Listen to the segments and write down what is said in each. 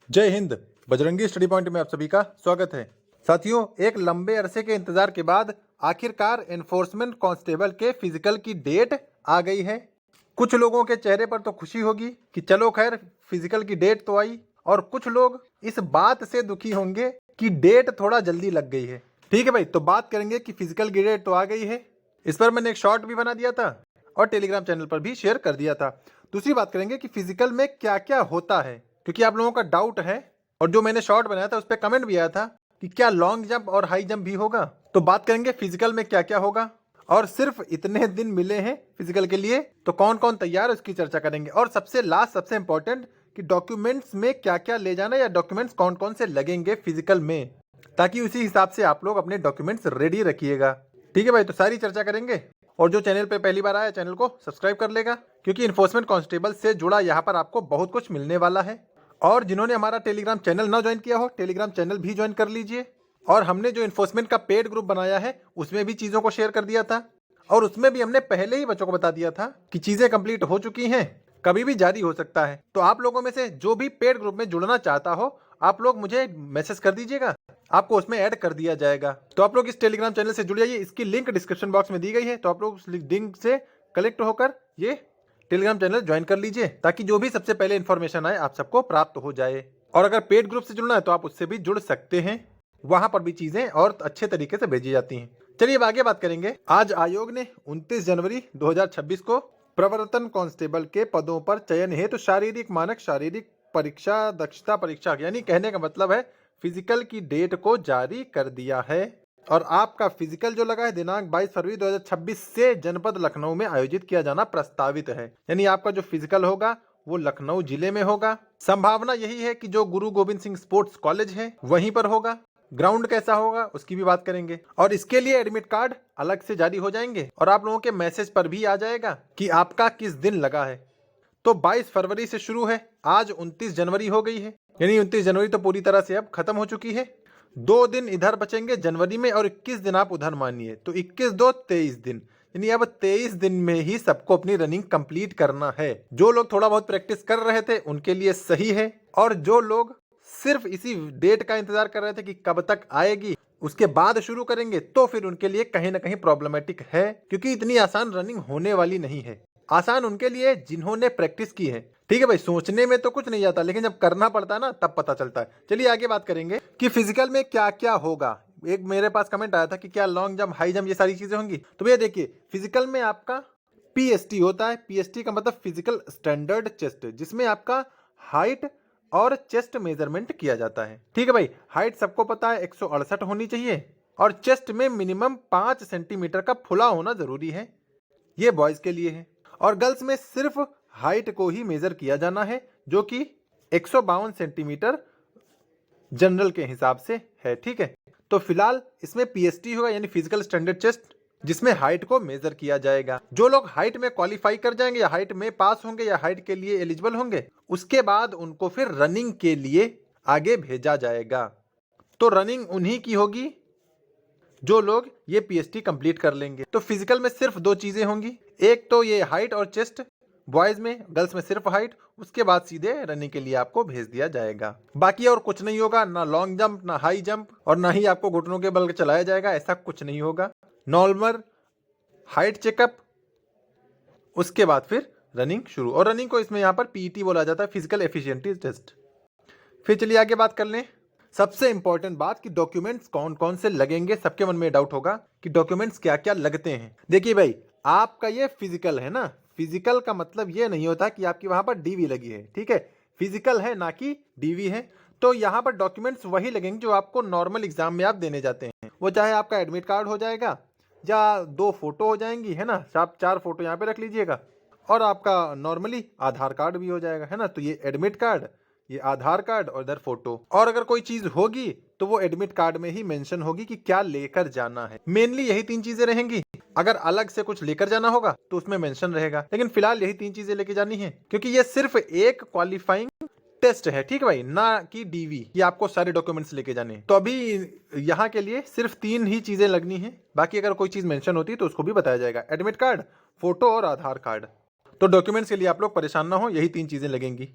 जय Hind. Bajrangi study point में आप सभी का स्वागत है। साथियों, एक लंबे अरसे के इंतजार के बाद आखिरकार एनफोर्समेंट कांस्टेबल के फिजिकल की डेट आ गई है। कुछ लोगों के चेहरे पर तो खुशी होगी कि चलो खैर फिजिकल की डेट तो आई, और कुछ लोग इस बात से दुखी होंगे कि डेट थोड़ा जल्दी लग गई है। ठीक है भाई, तो बात करेंगे कि फिजिकल की डेट तो आ गई है। इस पर मैंने एक शॉर्ट भी बना दिया था और टेलीग्राम चैनल पर भी शेयर कर दिया था। दूसरी बात करेंगे कि फिजिकल में क्या क्या होता है, क्योंकि आप लोगों का डाउट है और जो मैंने शॉर्ट बनाया था उस पर कमेंट भी आया था कि क्या लॉन्ग जंप और हाई जंप भी होगा। तो बात करेंगे फिजिकल में क्या क्या होगा, और सिर्फ इतने दिन मिले हैं फिजिकल के लिए तो कौन कौन तैयार है उसकी चर्चा करेंगे। और सबसे लास्ट सबसे इंपॉर्टेंट कि डॉक्यूमेंट्स में क्या क्या ले जाना या डॉक्यूमेंट्स कौन कौन से लगेंगे फिजिकल में, ताकि उसी हिसाब से आप लोग अपने डॉक्यूमेंट्स रेडी रखिएगा। ठीक है भाई, तो सारी चर्चा करेंगे। और जो चैनल पे पहली बार आया चैनल को सब्सक्राइब कर लेगा, क्योंकि इन्फोर्समेंट कांस्टेबल से जुड़ा यहाँ पर आपको बहुत कुछ मिलने वाला है। और जिन्होंने हमारा टेलीग्राम चैनल ना ज्वाइन किया हो, टेलीग्राम चैनल भी ज्वाइन कर लीजिए। और हमने जो इन्फोर्समेंट का पेड ग्रुप बनाया है उसमें भी चीज़ों को शेयर कर दिया था, और उसमें भी हमने पहले ही बच्चों को बता दिया था कि चीज़ें कंप्लीट हो चुकी हैं, कभी भी जारी हो सकता है। तो आप लोगों में से जो भी पेड ग्रुप में जुड़ना चाहता हो, आप लोग मुझे मैसेज कर दीजिएगा, आपको उसमें ऐड कर दिया जाएगा। तो आप लोग इस टेलीग्राम चैनल से जुड़ जाइए, इसकी लिंक डिस्क्रिप्शन बॉक्स में दी गई है। तो आप लोग उस लिंक से कलेक्ट होकर ये टेलीग्राम चैनल ज्वाइन कर लीजिए, ताकि जो भी सबसे पहले इन्फॉर्मेशन आए आप सबको प्राप्त हो जाए। और अगर पेड ग्रुप से जुड़ना है तो आप उससे भी जुड़ सकते हैं, वहां पर भी चीजें और अच्छे तरीके से भेजी जाती हैं। चलिए अब आगे बात करेंगे। आज आयोग ने 29 जनवरी 2026 को प्रवर्तन कांस्टेबल के पदों पर चयन हेतु शारीरिक मानक शारीरिक परीक्षा दक्षता परीक्षा, यानी कहने का मतलब है फिजिकल की डेट को जारी कर दिया है। और आपका फिजिकल जो लगा है दिनांक 22 फरवरी 2026 से जनपद लखनऊ में आयोजित किया जाना प्रस्तावित है। यानी आपका जो फिजिकल होगा वो लखनऊ जिले में होगा। संभावना यही है कि जो गुरु गोविंद सिंह स्पोर्ट्स कॉलेज है वहीं पर होगा। ग्राउंड कैसा होगा उसकी भी बात करेंगे, और इसके लिए एडमिट कार्ड अलग से जारी हो जाएंगे और आप लोगों के मैसेज पर भी आ जाएगा कि आपका किस दिन लगा है। तो 22 फरवरी से शुरू है, आज 29 जनवरी हो गई है, यानी 29 जनवरी तो पूरी तरह से अब खत्म हो चुकी है। 2 दिन इधर बचेंगे जनवरी में और 21 दिन आप उधर मानिए, तो 21 2 23 दिन, यानी अब 23 दिन में ही सबको अपनी रनिंग कंप्लीट करना है। जो लोग थोड़ा बहुत प्रैक्टिस कर रहे थे उनके लिए सही है, और जो लोग सिर्फ इसी डेट का इंतजार कर रहे थे कि कब तक आएगी उसके बाद शुरू करेंगे, तो फिर उनके लिए कहीं ना कहीं प्रॉब्लमेटिक है, क्योंकि इतनी आसान रनिंग होने वाली नहीं है। आसान उनके लिए जिन्होंने प्रैक्टिस की है। ठीक है भाई, सोचने में तो कुछ नहीं आता, लेकिन जब करना पड़ता है ना तब पता चलता है। चलिए आगे बात करेंगे कि फिजिकल में क्या क्या होगा। एक मेरे पास कमेंट आया था कि क्या लॉन्ग जंप हाई जंप ये सारी चीजें होंगी। तो भैया देखिए, फिजिकल में आपका पीएसटी होता है। पीएसटी का मतलब फिजिकल स्टैंडर्ड चेस्ट, जिसमें आपका हाइट और चेस्ट मेजरमेंट किया जाता है। ठीक है भाई, हाइट सबको पता है 168 होनी चाहिए, और चेस्ट में मिनिमम 5 सेंटीमीटर का फुला होना जरूरी है। ये बॉयज के लिए है। और गर्ल्स में सिर्फ हाइट को ही मेजर किया जाना है, जो कि 152 सेंटीमीटर जनरल के हिसाब से है। ठीक है, तो फिलहाल इसमें पीएसटी होगा, यानी फिजिकल स्टैंडर्ड चेस्ट, जिसमें हाइट को मेजर किया जाएगा। जो लोग हाइट में क्वालिफाई कर जाएंगे या हाइट में पास होंगे या हाइट के लिए एलिजिबल होंगे, उसके बाद उनको फिर रनिंग के लिए आगे भेजा जाएगा। तो रनिंग उन्हीं की होगी जो लोग ये पीएसटी कंप्लीट कर लेंगे। तो फिजिकल में सिर्फ 2 चीजें होंगी, एक तो ये हाइट और चेस्ट बॉयज में, गर्ल्स में सिर्फ हाइट। उसके बाद सीधे रनिंग के लिए आपको भेज दिया जाएगा। बाकी और कुछ नहीं होगा, ना लॉन्ग जंप ना हाई जंप, और ना ही आपको घुटनों के बल चलाया जाएगा, ऐसा कुछ नहीं होगा। नॉर्मल हाइट चेकअप, उसके बाद फिर रनिंग शुरू। और रनिंग को इसमें यहाँ पर पीईटी बोला जाता है, फिजिकल एफिशिएंसी टेस्ट। फिर चलिए आगे बात कर लें। सबसे इंपॉर्टेंट बात कि डॉक्यूमेंट्स कौन कौन से लगेंगे। सबके मन में डाउट होगा कि डॉक्यूमेंट्स क्या क्या लगते हैं। देखिए भाई, आपका ये फिजिकल है ना, फिजिकल का मतलब ये नहीं होता कि आपकी वहां पर डीवी लगी है। ठीक है, फिजिकल है ना कि डीवी है। तो यहाँ पर डॉक्यूमेंट्स वही लगेंगे जो आपको नॉर्मल एग्जाम में आप देने जाते हैं। वो चाहे आपका एडमिट कार्ड हो जाएगा या 2 फोटो हो जाएंगी, है ना, आप 4 फोटो यहाँ पे रख लीजिएगा, और आपका नॉर्मली आधार कार्ड भी हो जाएगा, है ना। तो ये एडमिट कार्ड, ये आधार कार्ड और इधर फोटो। और अगर कोई चीज होगी तो वो एडमिट कार्ड में ही मेंशन होगी कि क्या लेकर जाना है। मेनली यही 3 चीजें रहेंगी। अगर अलग से कुछ लेकर जाना होगा तो उसमें मेंशन रहेगा, लेकिन फिलहाल यही 3 चीजें लेके जानी है, क्योंकि ये सिर्फ एक क्वालिफाइंग टेस्ट है। ठीक है भाई, ना कि डीवी। ये आपको सारे डॉक्यूमेंट्स लेके जाने हैं। तो अभी यहाँ के लिए सिर्फ 3 ही चीजें लगनी है। बाकी अगर कोई चीज मेंशन होती है तो उसको भी बताया जाएगा, एडमिट कार्ड, फोटो और आधार कार्ड। तो डॉक्यूमेंट्स के लिए आप लोग परेशान ना हो, यही 3 चीजें लगेंगी।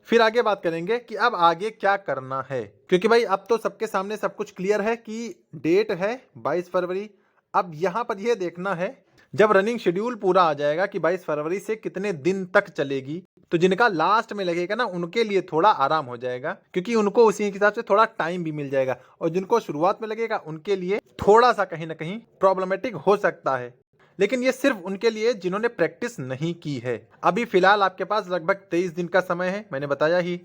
फिर आगे बात करेंगे कि अब आगे क्या करना है, क्योंकि भाई अब तो सबके सामने सब कुछ क्लियर है कि डेट है 22 फरवरी। अब यहाँ पर यह देखना है जब रनिंग शेड्यूल पूरा आ जाएगा कि 22 फरवरी से कितने दिन तक चलेगी, तो जिनका लास्ट में लगेगा ना उनके लिए थोड़ा आराम हो जाएगा, क्योंकि उनको उसी हिसाब से थोड़ा टाइम भी मिल जाएगा। और जिनको शुरुआत में लगेगा उनके लिए थोड़ा सा कहीं ना कहीं प्रॉब्लमेटिक हो सकता है, लेकिन ये सिर्फ उनके लिए जिन्होंने प्रैक्टिस नहीं की है। अभी फिलहाल आपके पास लगभग 23 दिन का समय है, मैंने बताया ही।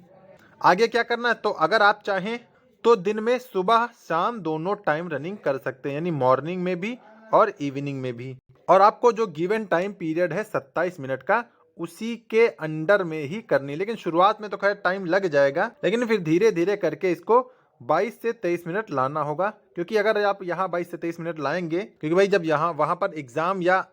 आगे क्या करना है, तो अगर आप चाहें तो दिन में सुबह शाम दोनों टाइम रनिंग कर सकते हैं, यानी मॉर्निंग में भी और इवनिंग में भी। और आपको जो गिवन टाइम पीरियड है 27 मिनट का, उसी के अंडर में ही करनी। लेकिन शुरुआत में तो खैर टाइम लग जाएगा, लेकिन फिर धीरे धीरे करके इसको 22 से 23 मिनट लाना होगा। क्योंकि अगर आप यहाँ 22 से 23 मिनट लाएंगे, क्योंकि भाई जब यहाँ वहां पर एग्जाम या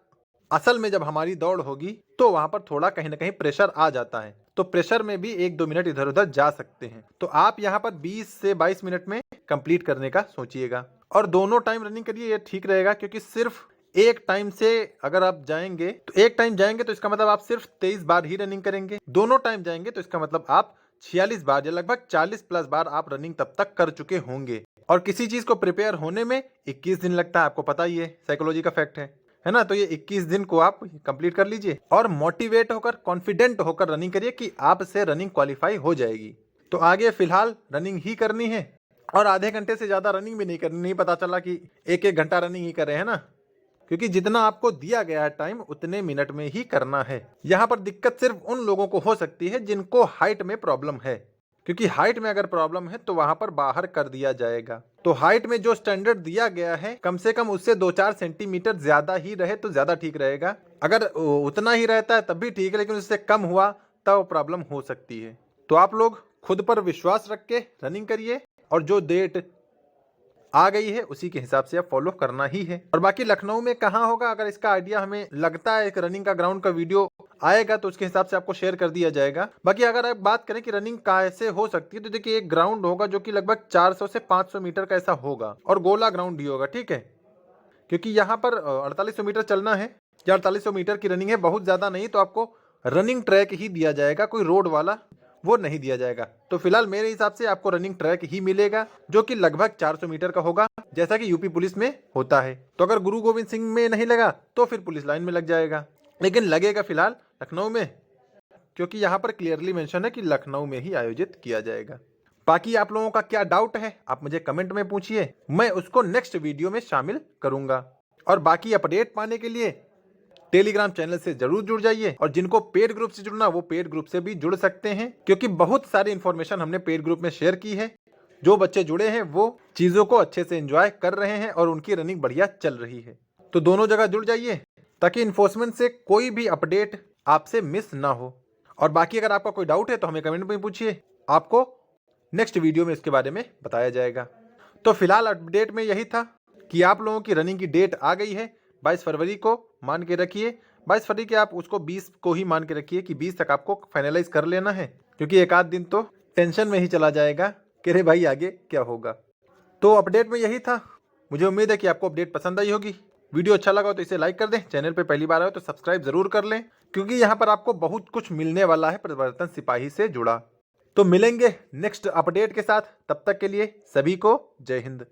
असल में जब हमारी दौड़ होगी तो वहां पर थोड़ा कहीं ना कहीं प्रेशर आ जाता है, तो प्रेशर में भी 1-2 मिनट इधर उधर जा सकते हैं। तो आप यहाँ पर 20 से 22 मिनट में कंप्लीट करने का सोचिएगा और दोनों टाइम रनिंग करिए, ये ठीक रहेगा। क्योंकि सिर्फ एक टाइम से अगर आप जाएंगे तो एक टाइम जाएंगे तो इसका मतलब आप सिर्फ 23 बार ही रनिंग करेंगे। दोनों टाइम जाएंगे तो इसका मतलब आप 46 बार या लगभग 40 प्लस बार आप रनिंग तब तक कर चुके होंगे। और किसी चीज को प्रिपेयर होने में 21 दिन लगता है, आपको पता ही है, साइकोलॉजी का फैक्ट है ना। तो ये 21 दिन को आप कंप्लीट कर लीजिए और मोटिवेट होकर कॉन्फिडेंट होकर रनिंग करिए कि आपसे रनिंग क्वालिफाई हो जाएगी। तो आगे फिलहाल रनिंग ही करनी है और आधे घंटे से ज्यादा रनिंग भी नहीं करनी। नहीं पता चला कि 1-1 घंटा रनिंग ही करे, है ना, क्योंकि जितना आपको दिया गया है टाइम उतने मिनट में ही करना है। यहाँ पर दिक्कत सिर्फ उन लोगों को हो सकती है जिनको हाइट में प्रॉब्लम है, क्योंकि हाइट में अगर प्रॉब्लम है तो वहां पर बाहर कर दिया जाएगा। तो हाइट में जो स्टैंडर्ड दिया गया है कम से कम उससे 2-4 सेंटीमीटर ज्यादा ही रहे तो ज्यादा ठीक रहेगा। अगर उतना ही रहता है तब भी ठीक है, लेकिन उससे कम हुआ तब प्रॉब्लम हो सकती है। तो आप लोग खुद पर विश्वास रख के रनिंग करिए और जो डेट आ गई है उसी के हिसाब से आप फॉलो करना ही है। और बाकी लखनऊ में कहाँ होगा, अगर इसका आइडिया हमें लगता है एक रनिंग का ग्राउंड का वीडियो आएगा तो उसके हिसाब से आपको शेयर कर दिया जाएगा। बाकी अगर आप बात करें कि रनिंग कैसे हो सकती है, तो देखिए एक ग्राउंड होगा जो कि लगभग 400 से 500 मीटर का ऐसा होगा और गोला ग्राउंड भी होगा, ठीक है। क्योंकि यहाँ पर 4800 मीटर चलना है या 4800 मीटर की रनिंग है, बहुत ज्यादा नहीं, तो आपको रनिंग ट्रैक ही दिया जाएगा, कोई रोड वाला वो नहीं दिया जाएगा। तो फिलहाल मेरे हिसाब से आपको रनिंग ट्रैक ही मिलेगा जो कि लगभग 400 मीटर का होगा, जैसा कि यूपी पुलिस में होता है। तो अगर गुरु गोविंद सिंह में नहीं लगा तो फिर पुलिस लाइन में लग जाएगा, लेकिन लगेगा फिलहाल लखनऊ में, क्योंकि यहाँ पर क्लियरली मेंशन है कि लखनऊ में ही आयोजित किया जाएगा। बाकी आप लोगों का क्या डाउट है आप मुझे कमेंट में पूछिए, मैं उसको नेक्स्ट वीडियो में शामिल करूंगा। और बाकी अपडेट पाने के लिए टेलीग्राम चैनल से जरूर जुड़ जाइए, और जिनको पेड ग्रुप से जुड़ना वो पेड ग्रुप से भी जुड़ सकते हैं, क्योंकि बहुत सारी इंफॉर्मेशन हमने पेड ग्रुप में शेयर की है। जो बच्चे जुड़े हैं वो चीजों को अच्छे से एंजॉय कर रहे हैं और उनकी रनिंग बढ़िया चल रही है। तो दोनों जगह जुड़ जाइए ताकि इन्फोर्समेंट से कोई भी अपडेट आपसे मिस ना हो। और बाकी अगर आपका कोई डाउट है तो हमें कमेंट में पूछिए, आपको नेक्स्ट वीडियो में इसके बारे में बताया जाएगा। तो फिलहाल अपडेट में यही था कि आप लोगों की रनिंग की डेट आ गई है 22 फरवरी को, मान के रखिए 22 फरवरी के, आप उसको 20 को ही मान के रखिए कि 20 तक आपको फाइनलाइज कर लेना है, क्योंकि एक आध दिन तो टेंशन में ही चला जाएगा कि अरे भाई आगे क्या होगा। तो अपडेट में यही था, मुझे उम्मीद है कि आपको अपडेट पसंद आई होगी। वीडियो अच्छा लगा हो तो इसे लाइक कर दें, चैनल पे पहली बार आए तो सब्सक्राइब जरूर कर लें, क्योंकि यहाँ पर आपको बहुत कुछ मिलने वाला है परिवर्तन सिपाही से जुड़ा। तो मिलेंगे नेक्स्ट अपडेट के साथ, तब तक के लिए सभी को जय हिंद।